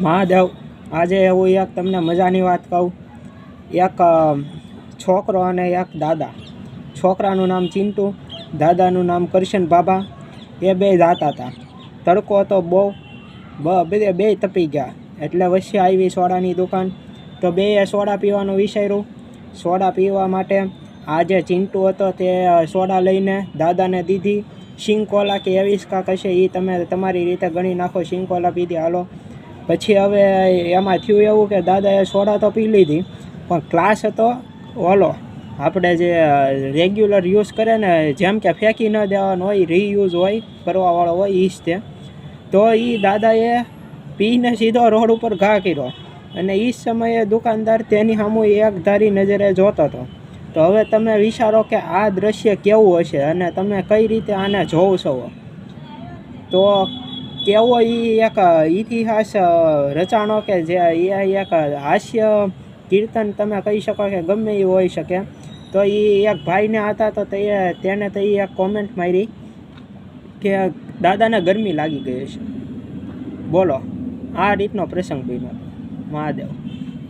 મહાદેવ, આજે એવું એક તમને મજાની વાત કહું. એક છોકરો અને એક દાદા. છોકરાનું નામ ચિંટુ, દાદાનું નામ કરશન બાબા. એ બે જાતા હતા. તડકો તો બહુ બે તપી ગયા. એટલે વચ્ચે આવી સોડાની દુકાન. તો બેએ સોડા પીવાનું વિચાર્યું. સોડા પીવા માટે આ જે ચિંટુ હતો તે સોડા લઈને દાદાને દીધી. સિંકોલા કે એવી કાંક હશે, એ તમે તમારી રીતે ગણી નાખો. સિંકોલા પીધી, હાલો. પછી હવે એમાં થયું એવું કે દાદાએ સોડા તો પી લીધી, પણ ગ્લાસ હતો ઓલો આપણે જે રેગ્યુલર યુઝ કરે ને, જેમ કે ફેંકી ન દેવાનો હોય, રીયુઝ હોય, કરવાવાળો હોય, એ જ તે. તો એ દાદાએ પીને સીધો રોડ ઉપર ઘા કર્યો. અને એ જ સમયે દુકાનદાર તેની સામું એક ધારી નજરે જોતો હતો. તો હવે તમે વિચારો કે આ દ્રશ્ય કેવું હશે અને તમે કઈ રીતે આને જોવ છો. તો કેવો એ એક ઇતિહાસ રચાણો કે જે એ એક હાસ્ય કીર્તન તમે કહી શકો કે ગમે એ હોઈ શકે. તો એ એક ભાઈને હતા, તો તેને તો એ એક કોમેન્ટ મારી કે દાદાને ગરમી લાગી ગઈ હશે. બોલો, આ રીતનો પ્રસંગ બન્યો. મહાદેવ.